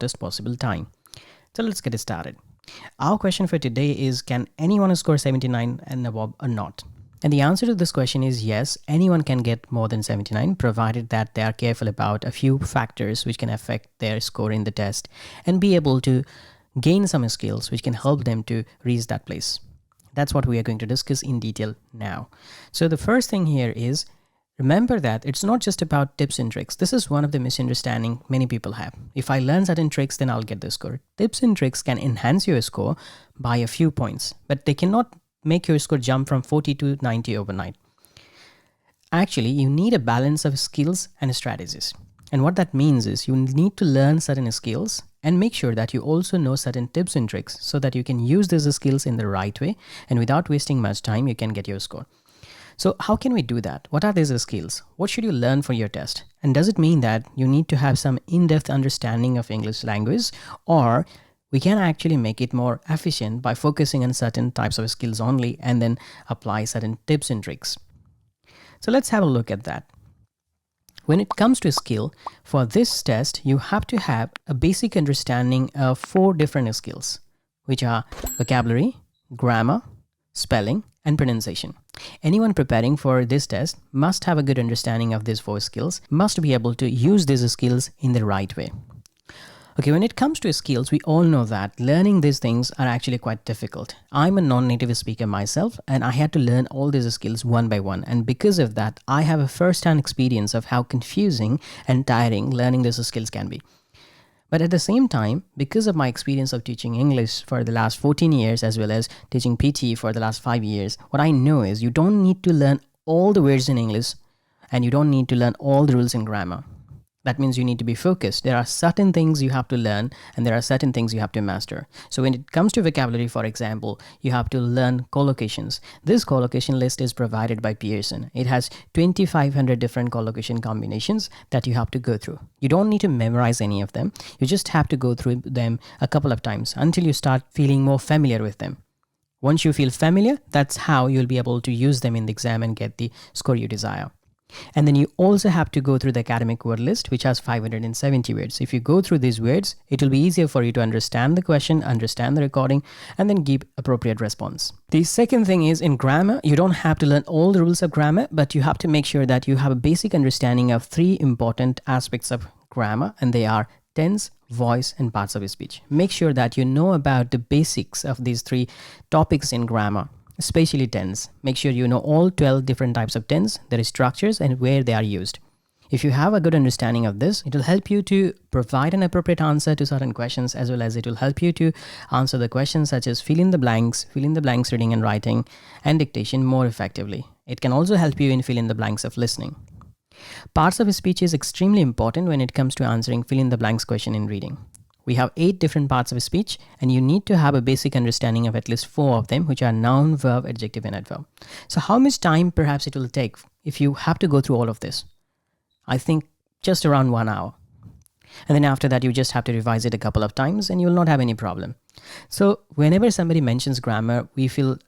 shortest possible time. So let's get started. Our question for today is, can anyone score 79 and above or not? And the answer to this question is yes, anyone can get more than 79 provided that they are careful about a few factors which can affect their score in the test and be able to gain some skills which can help them to reach that place. That's what we are going to discuss in detail now. So the first thing here is, remember that it's not just about tips and tricks. This is one of the misunderstanding many people have. If I learn certain tricks, then I'll get the score. Tips and tricks can enhance your score by a few points, but they cannot make your score jump from 40 to 90 overnight. Actually, you need a balance of skills and strategies. And what that means is you need to learn certain skills and make sure that you also know certain tips and tricks so that you can use these skills in the right way, and without wasting much time, you can get your score. So how can we do that? What are these skills? What should you learn for your test? And does it mean that you need to have some in-depth understanding of English language, or we can actually make it more efficient by focusing on certain types of skills only and then apply certain tips and tricks? So let's have a look at that. When it comes to skill, for this test, you have to have a basic understanding of 4 different skills, which are vocabulary, grammar, spelling, and pronunciation. Anyone preparing for this test must have a good understanding of these 4 skills, must be able to use these skills in the right way. Okay, when it comes to skills, we all know that learning these things are actually quite difficult. I'm a non-native speaker myself, and I had to learn all these skills one by one. And because of that, I have a first-hand experience of how confusing and tiring learning these skills can be. But at the same time, because of my experience of teaching English for the last 14 years, as well as teaching PTE for the last 5 years, what I know is you don't need to learn all the words in English, and you don't need to learn all the rules in grammar. That means you need to be focused. There are certain things you have to learn, and there are certain things you have to master. So when it comes to vocabulary, for example, you have to learn collocations. This collocation list is provided by Pearson. It has 2,500 different collocation combinations that you have to go through. You don't need to memorize any of them. You just have to go through them a couple of times until you start feeling more familiar with them. Once you feel familiar, that's how you'll be able to use them in the exam and get the score you desire. And then you also have to go through the academic word list, which has 570 words. If you go through these words, it will be easier for you to understand the question, understand the recording, and then give appropriate response. The second thing is, in grammar, you don't have to learn all the rules of grammar, but you have to make sure that you have a basic understanding of 3 important aspects of grammar, and they are tense, voice, and parts of speech. Make sure that you know about the basics of these 3 topics in grammar. Especially tense. Make sure you know all 12 different types of tense, their structures, and where they are used. If you have a good understanding of this, it will help you to provide an appropriate answer to certain questions, as well as it will help you to answer the questions such as fill in the blanks reading and writing, and dictation more effectively. It can also help you in fill in the blanks of listening. Parts of speech is extremely important when it comes to answering fill in the blanks question in reading. We have 8 different parts of speech, and you need to have a basic understanding of at least 4 of them, which are noun, verb, adjective, and adverb. So how much time perhaps it will take if you have to go through all of this? I think just around 1 hour. And then after that, you just have to revise it a couple of times and you will not have any problem. So whenever somebody mentions grammar, we feel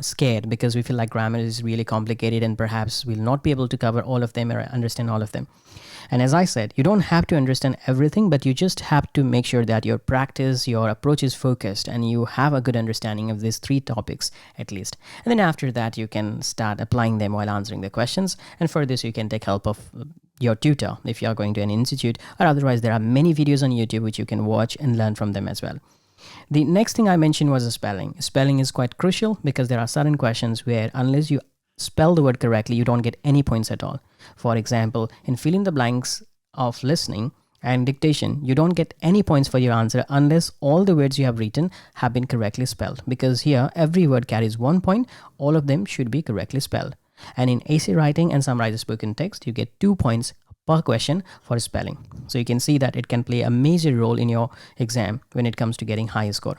scared because we feel like grammar is really complicated and perhaps we'll not be able to cover all of them or understand all of them. And as I said, you don't have to understand everything, but you just have to make sure that your practice, your approach is focused and you have a good understanding of these 3 topics at least. And then after that, you can start applying them while answering the questions. And for this, you can take help of your tutor if you are going to an institute, or otherwise there are many videos on YouTube which you can watch and learn from them as well. The next thing I mentioned was spelling. Spelling is quite crucial because there are certain questions where unless you spell the word correctly, you don't get any points at all. For example, in fill in the blanks of listening and dictation, you don't get any points for your answer unless all the words you have written have been correctly spelled. Because here, every word carries 1 point. All of them should be correctly spelled. And in essay writing and summarize spoken text, you get 2 points per question for spelling. So you can see that it can play a major role in your exam when it comes to getting high score.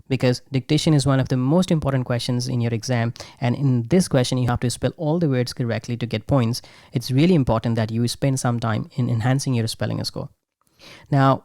Because dictation is one of the most important questions in your exam, and in this question you have to spell all the words correctly to get points. It's really important that you spend some time in enhancing your spelling score. Now,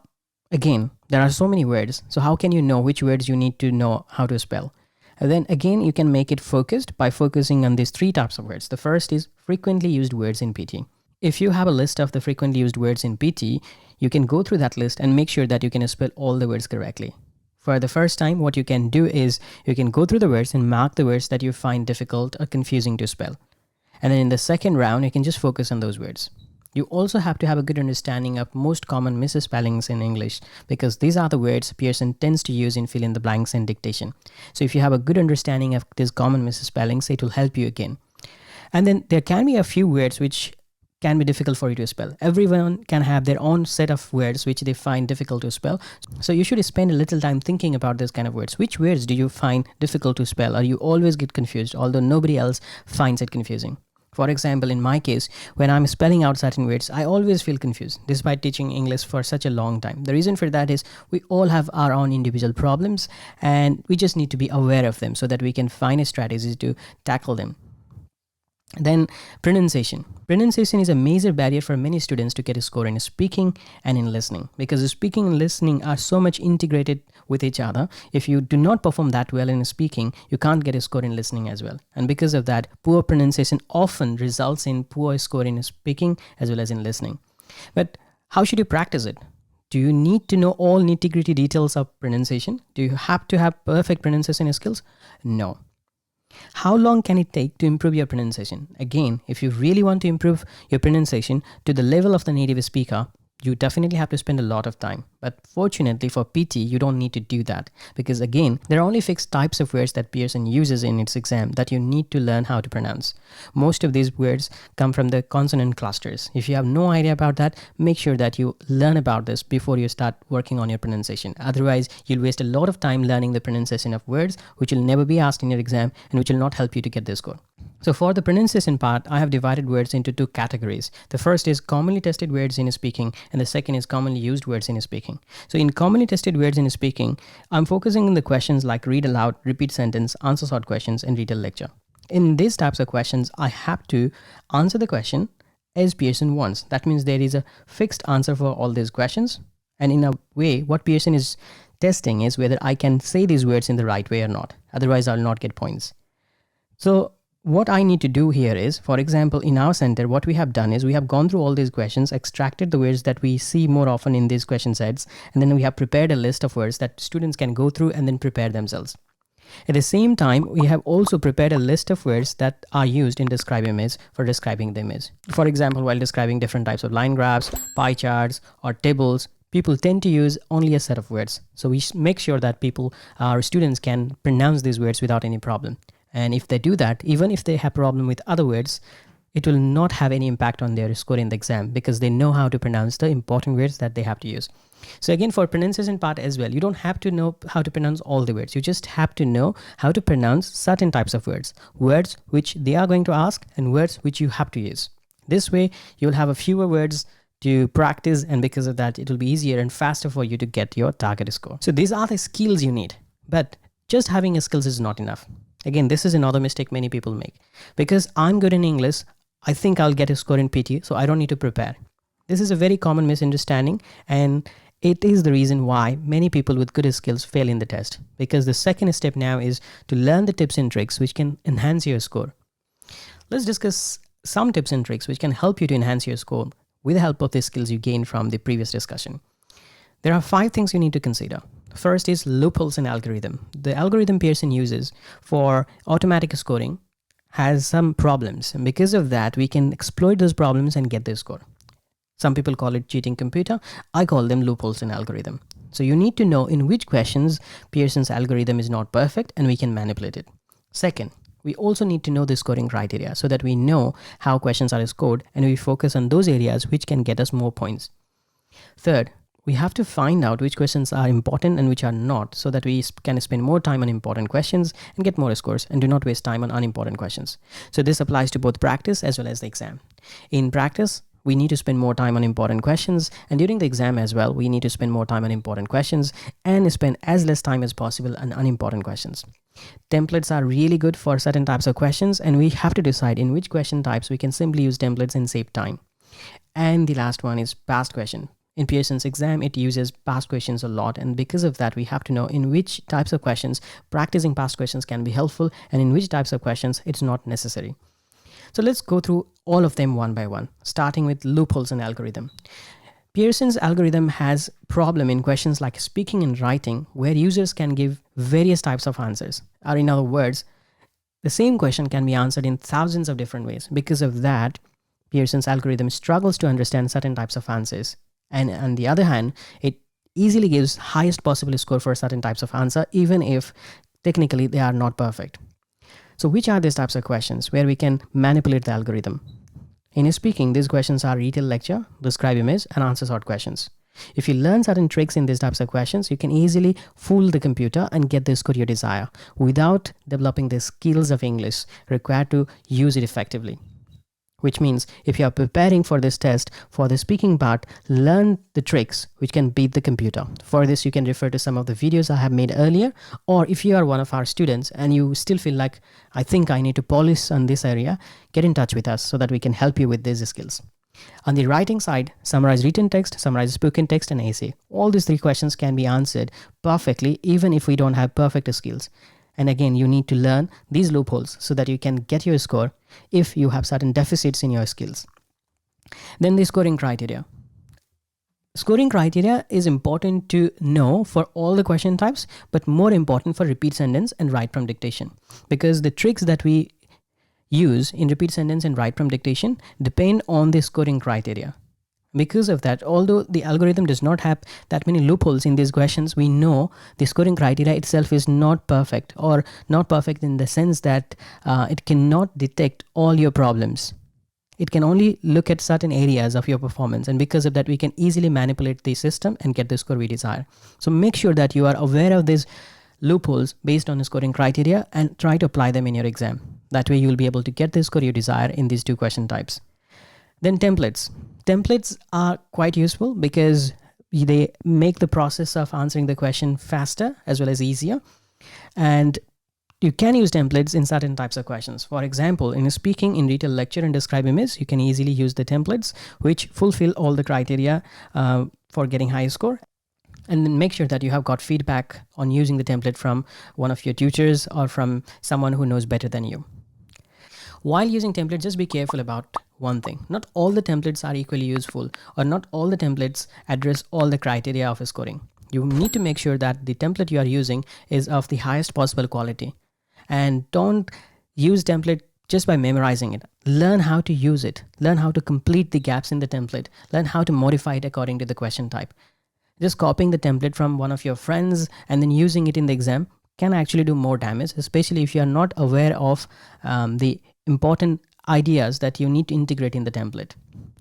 again, there are so many words, so how can you know which words you need to know how to spell? And then again, you can make it focused by focusing on these 3 types of words. The first is frequently used words in PTE. if you have a list of the frequently used words in PT, you can go through that list and make sure that you can spell all the words correctly. For the first time, what you can do is you can go through the words and mark the words that you find difficult or confusing to spell. And then in the second round, you can just focus on those words. You also have to have a good understanding of most common misspellings in English, because these are the words Pearson tends to use in fill in the blanks and dictation. So if you have a good understanding of these common misspellings, it will help you again. And then there can be a few words which can be difficult for you to spell. Everyone can have their own set of words which they find difficult to spell. So you should spend a little time thinking about this kind of words. Which words do you find difficult to spell, or you always get confused, although nobody else finds it confusing? For example, in my case, when I'm spelling out certain words, I always feel confused despite teaching English for such a long time. The reason for that is we all have our own individual problems, and we just need to be aware of them so that we can find a strategy to tackle them. Then pronunciation. Pronunciation is a major barrier for many students to get a score in speaking and in listening, because speaking and listening are so much integrated with each other. If you do not perform that well in speaking, you can't get a score in listening as well. And because of that, poor pronunciation often results in poor score in speaking as well as in listening. But how should you practice it? Do you need to know all nitty-gritty details of pronunciation? Do you have to have perfect pronunciation skills? No. How long can it take to improve your pronunciation? Again, if you really want to improve your pronunciation to the level of the native speaker, you definitely have to spend a lot of time. But fortunately for PT, you don't need to do that, because again, there are only fixed types of words that Pearson uses in its exam that you need to learn how to pronounce. Most of these words come from the consonant clusters. If you have no idea about that, make sure that you learn about this before you start working on your pronunciation. Otherwise, you'll waste a lot of time learning the pronunciation of words which will never be asked in your exam and which will not help you to get the score. So for the pronunciation part, I have divided words into two categories. The first is commonly tested words in speaking, and the second is commonly used words in speaking. So in commonly tested words in speaking, I'm focusing on the questions like read aloud, repeat sentence, answer short questions, and read a lecture. In these types of questions, I have to answer the question as Pearson wants. That means there is a fixed answer for all these questions. And in a way, what Pearson is testing is whether I can say these words in the right way or not. Otherwise, I'll not get points. So what I need to do here is, for example, in our center, what we have done is we have gone through all these questions, extracted the words that we see more often in these question sets, and then we have prepared a list of words that students can go through and then prepare themselves. At the same time, we have also prepared a list of words that are used in describe image for describing the image. For example, while describing different types of line graphs, pie charts, or tables, people tend to use only a set of words. So we make sure that our students can pronounce these words without any problem. And if they do that, even if they have problem with other words, it will not have any impact on their score in the exam, because they know how to pronounce the important words that they have to use. So again, for pronunciation part as well, you don't have to know how to pronounce all the words. You just have to know how to pronounce certain types of words which they are going to ask and words which you have to use. This way, you'll have a fewer words to practice, and because of that, it will be easier and faster for you to get your target score. So these are the skills you need, but just having skills is not enough. Again, this is another mistake many people make. Because I'm good in English, I think I'll get a score in PT, so I don't need to prepare. This is a very common misunderstanding, and it is the reason why many people with good skills fail in the test. Because the second step now is to learn the tips and tricks which can enhance your score. Let's discuss some tips and tricks which can help you to enhance your score with the help of the skills you gained from the previous discussion. There are 5 things you need to consider. First is loopholes in algorithm. The algorithm Pearson uses for automatic scoring has some problems, and because of that, we can exploit those problems and get the score. Some people call it cheating computer. I call them loopholes in algorithm. So you need to know in which questions Pearson's algorithm is not perfect and we can manipulate it. Second, we also need to know the scoring criteria so that we know how questions are scored and we focus on those areas which can get us more points. Third, we have to find out which questions are important and which are not, so that we can spend more time on important questions and get more scores, and do not waste time on unimportant questions. So this applies to both practice as well as the exam. In practice, we need to spend more time on important questions, and during the exam as well, we need to spend more time on important questions and spend as less time as possible on unimportant questions. Templates are really good for certain types of questions, and we have to decide in which question types we can simply use templates and save time. And the last one is past question. In Pearson's exam, it uses past questions a lot, and because of that, we have to know in which types of questions practicing past questions can be helpful and in which types of questions it's not necessary. So let's go through all of them one by one, starting with loopholes in algorithm. Pearson's algorithm has problem in questions like speaking and writing, where users can give various types of answers. Or in other words, the same question can be answered in thousands of different ways. Because of that, Pearson's algorithm struggles to understand certain types of answers. And on the other hand, it easily gives highest possible score for certain types of answer, even if technically they are not perfect. So which are these types of questions where we can manipulate the algorithm? In speaking, these questions are retail lecture, describe image, and answer short questions. If you learn certain tricks in these types of questions, you can easily fool the computer and get the score you desire without developing the skills of English required to use it effectively. Which means if you are preparing for this test, for the speaking part, learn the tricks which can beat the computer. For this, you can refer to some of the videos I have made earlier, or if you are one of our students and you still feel like, I think I need to polish on this area, get in touch with us so that we can help you with these skills. On the writing side, summarize written text, summarize spoken text, and essay. All these three questions can be answered perfectly even if we don't have perfect skills. And again, you need to learn these loopholes so that you can get your score if you have certain deficits in your skills. Then the scoring criteria. Scoring criteria is important to know for all the question types, but more important for repeat sentence and write from dictation. Because the tricks that we use in repeat sentence and write from dictation depend on the scoring criteria. Because of that, although the algorithm does not have that many loopholes in these questions, we know the scoring criteria itself is not perfect, or not perfect in the sense that it cannot detect all your problems. It can only look at certain areas of your performance, and because of that, we can easily manipulate the system and get the score we desire. So make sure that you are aware of these loopholes based on the scoring criteria and try to apply them in your exam. That way you will be able to get the score you desire in these two question types. Then templates. Templates are quite useful because they make the process of answering the question faster as well as easier. And you can use templates in certain types of questions. For example, in speaking, in retail lecture, and describe image, you can easily use the templates which fulfill all the criteria for getting high score. And then make sure that you have got feedback on using the template from one of your tutors or from someone who knows better than you. While using templates, just be careful about one thing. Not all the templates are equally useful, or not all the templates address all the criteria of scoring. You need to make sure that the template you are using is of the highest possible quality. And don't use template just by memorizing it. Learn how to use it. Learn how to complete the gaps in the template. Learn how to modify it according to the question type. Just copying the template from one of your friends and then using it in the exam can actually do more damage, especially if you are not aware of the important ideas that you need to integrate in the template.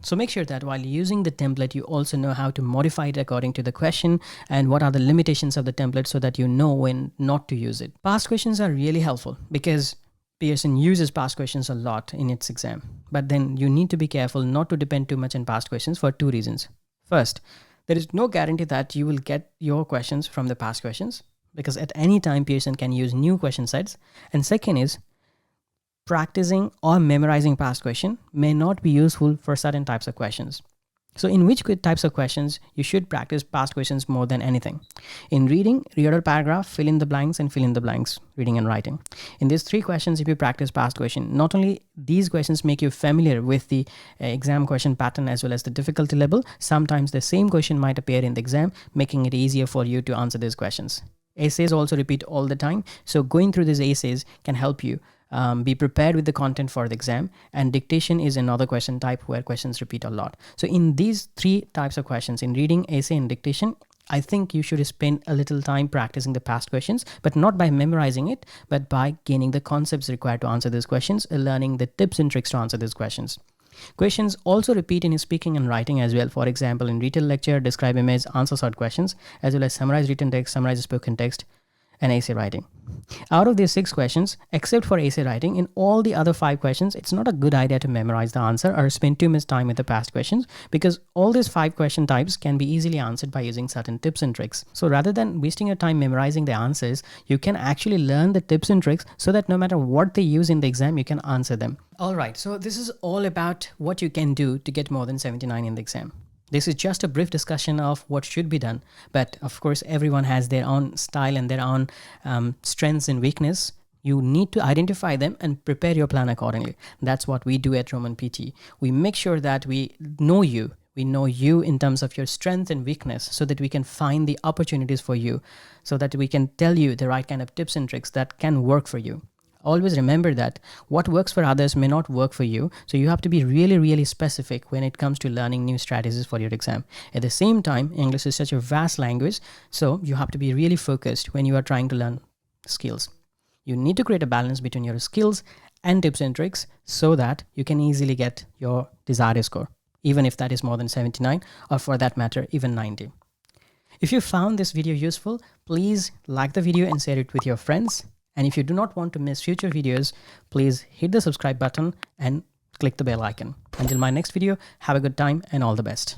So make sure that while using the template, you also know how to modify it according to the question and what are the limitations of the template so that you know when not to use it. Past questions are really helpful because Pearson uses past questions a lot in its exam. But then you need to be careful not to depend too much on past questions for two reasons. First, there is no guarantee that you will get your questions from the past questions because at any time Pearson can use new question sets. And second is, practicing or memorizing past question may not be useful for certain types of questions. So in which types of questions you should practice past questions more than anything? In reading, read a paragraph, fill in the blanks and fill in the blanks, reading and writing. In these three questions, if you practice past question, not only these questions make you familiar with the exam question pattern as well as the difficulty level, sometimes the same question might appear in the exam, making it easier for you to answer these questions. Essays also repeat all the time. So going through these essays can help you be prepared with the content for the exam, and dictation is another question type where questions repeat a lot. So in these three types of questions, in reading, essay, and dictation, I think you should spend a little time practicing the past questions, but not by memorizing it, but by gaining the concepts required to answer these questions, learning the tips and tricks to answer these questions. Questions also repeat in speaking and writing as well. For example, in retail lecture, describe image, answer short questions, as well as summarize written text, summarize spoken text, and essay writing. Out of these 6 questions, except for essay writing, in all the other 5 questions, it's not a good idea to memorize the answer or spend too much time with the past questions because all these 5 question types can be easily answered by using certain tips and tricks. So rather than wasting your time memorizing the answers, you can actually learn the tips and tricks so that no matter what they use in the exam, you can answer them. Alright, so this is all about what you can do to get more than 79 in the exam. This is just a brief discussion of what should be done. But of course, everyone has their own style and their own strengths and weakness. You need to identify them and prepare your plan accordingly. That's what we do at Roman PT. We make sure that we know you. We know you in terms of your strength and weakness so that we can find the opportunities for you, so that we can tell you the right kind of tips and tricks that can work for you. Always remember that what works for others may not work for you. So you have to be really, really specific when it comes to learning new strategies for your exam. At the same time, English is such a vast language. So you have to be really focused when you are trying to learn skills. You need to create a balance between your skills and tips and tricks so that you can easily get your desired score, even if that is more than 79, or for that matter, even 90. If you found this video useful, please like the video and share it with your friends. And if you do not want to miss future videos, please hit the subscribe button and click the bell icon. Until my next video, have a good time and all the best.